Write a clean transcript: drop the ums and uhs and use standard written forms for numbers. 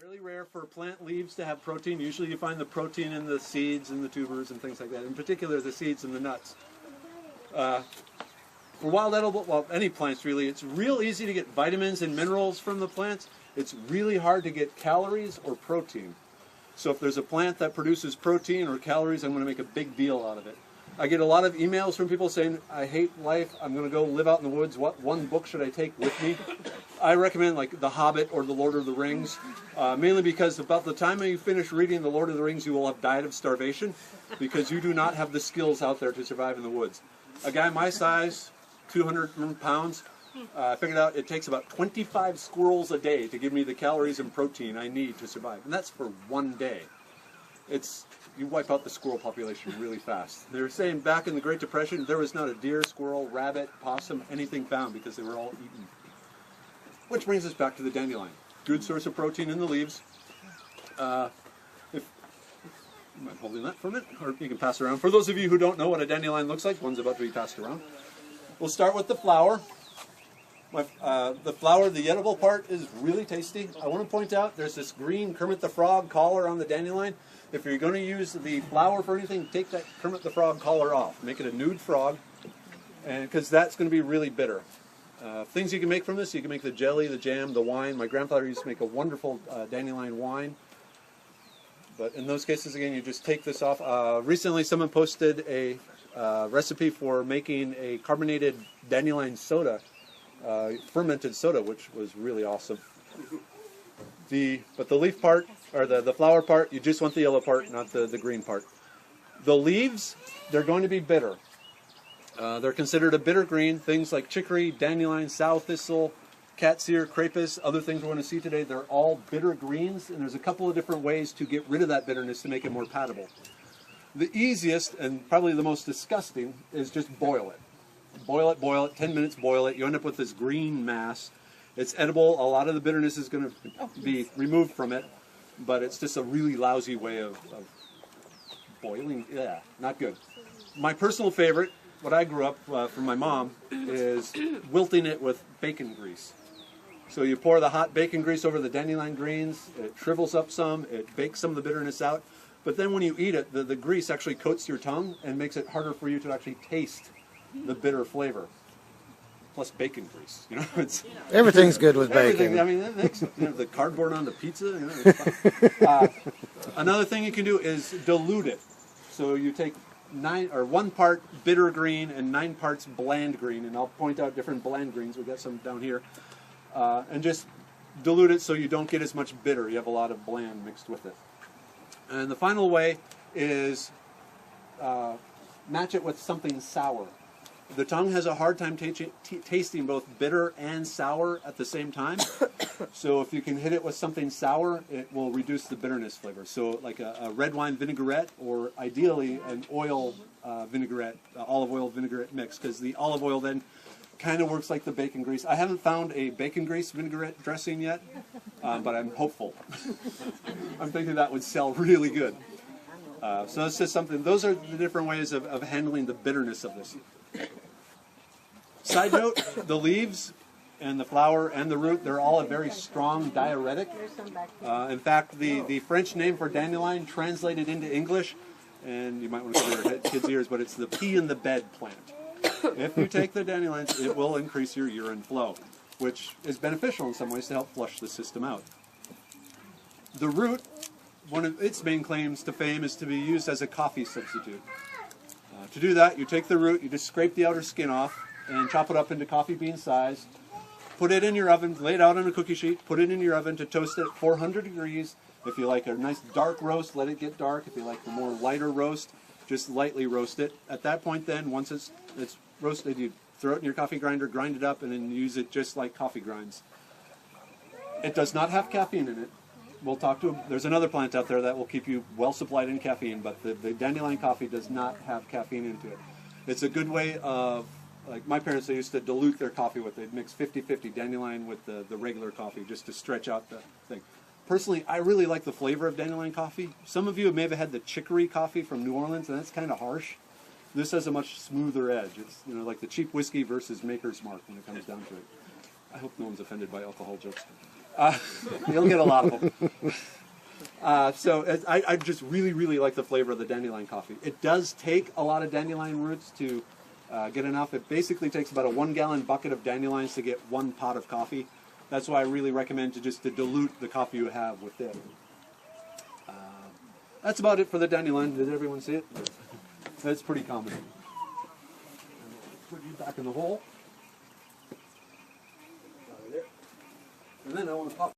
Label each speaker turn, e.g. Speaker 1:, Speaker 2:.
Speaker 1: Fairly rare for plant leaves to have protein. Usually you find the protein in the seeds and the tubers and things like that. In particular, the seeds and the nuts. For wild edible, well, any plants really, it's real easy to get vitamins and minerals from the plants. It's really hard to get calories or protein. So if there's a plant that produces protein or calories, I'm going to make a big deal out of it. I get a lot of emails from people saying, I hate life, I'm going to go live out in the woods, what one book should I take with me? I recommend like The Hobbit or The Lord of the Rings, mainly because about the time you finish reading The Lord of the Rings, you will have died of starvation, because you do not have the skills out there to survive in the woods. A guy my size, 200 pounds, I figured out it takes about 25 squirrels a day to give me the calories and protein I need to survive, and that's for one day. You wipe out the squirrel population really fast. They were saying back in the Great Depression, there was not a deer, squirrel, rabbit, possum, anything found because they were all eaten. Which brings us back to the dandelion. Good source of protein in the leaves. You mind holding that for a minute, or you can pass it around. For those of you who don't know what a dandelion looks like, one's about to be passed around. We'll start with the flower. The flower, the edible part, is really tasty. I want to point out there's this green Kermit the Frog collar on the dandelion. If you're going to use the flower for anything, take that Kermit the Frog collar off. Make it a nude frog, and because that's going to be really bitter. Things you can make from this, you can make the jelly, the jam, the wine. My grandfather used to make a wonderful dandelion wine. But in those cases, again, you just take this off. Recently, someone posted a recipe for making a carbonated dandelion soda, fermented soda, which was really awesome. But the leaf part, or the flower part, you just want the yellow part, not the green part. The leaves, they're going to be bitter. They're considered a bitter green. Things like chicory, dandelion, sow thistle, cat's ear, crapus, other things we're going to see today, they're all bitter greens, and there's a couple of different ways to get rid of that bitterness to make it more palatable. The easiest, and probably the most disgusting, is just boil it. Boil it, 10 minutes, boil it. You end up with this green mass. It's edible. A lot of the bitterness is going to be removed from it, but it's just a really lousy way of boiling. Yeah, not good. My personal favorite, what I grew up from my mom, is wilting it with bacon grease. So you pour the hot bacon grease over the dandelion greens, it shrivels up some, it bakes some of the bitterness out, but then when you eat it, the grease actually coats your tongue and makes it harder for you to actually taste the bitter flavor. Plus bacon grease, it's
Speaker 2: everything's good with bacon.
Speaker 1: I mean, that makes the cardboard on the pizza. Another thing you can do is dilute it. So you take 1 part bitter green and 9 parts bland green, and I'll point out different bland greens. We got some down here, and just dilute it so you don't get as much bitter. You have a lot of bland mixed with it. And the final way is match it with something sour. The tongue has a hard time tasting both bitter and sour at the same time. So if you can hit it with something sour, it will reduce the bitterness flavor. So like a red wine vinaigrette, or ideally an oil vinaigrette, olive oil vinaigrette mix, because the olive oil then kind of works like the bacon grease. I haven't found a bacon grease vinaigrette dressing yet, but I'm hopeful. I'm thinking that would sell really good. So it's just something. Those are the different ways of handling the bitterness of this. Side note, the leaves and the flower and the root, they're all a very strong diuretic. In fact, the French name for dandelion translated into English, and you might want to cover your kids' ears, but it's the pea in the bed plant. If you take the dandelions, it will increase your urine flow, which is beneficial in some ways to help flush the system out. The root, one of its main claims to fame is to be used as a coffee substitute. To do that, you take the root, you just scrape the outer skin off, and chop it up into coffee bean size. Put it in your oven, lay it out on a cookie sheet, put it in your oven to toast it at 400 degrees. If you like a nice dark roast, let it get dark. If you like a more lighter roast, just lightly roast it. At that point then, once it's roasted, you throw it in your coffee grinder, grind it up, and then use it just like coffee grinds. It does not have caffeine in it. We'll talk to there's another plant out there that will keep you well supplied in caffeine, but the dandelion coffee does not have caffeine into it. It's a good way of, like my parents, they used to dilute their coffee with it. Mix 50-50 dandelion with the regular coffee just to stretch out the thing. Personally, I really like the flavor of dandelion coffee. Some of you may have had the chicory coffee from New Orleans, and that's kind of harsh. This has a much smoother edge. It's like the cheap whiskey versus Maker's Mark when it comes down to it. I hope no one's offended by alcohol jokes. You'll get a lot of them. I just really, really like the flavor of the dandelion coffee. It does take a lot of dandelion roots to get enough. It basically takes about a 1 gallon bucket of dandelions to get 1 pot of coffee. That's why I really recommend to dilute the coffee you have with it. That's about it for the dandelion. Did everyone see it? That's pretty common. Put you back in the hole. And then I want to pop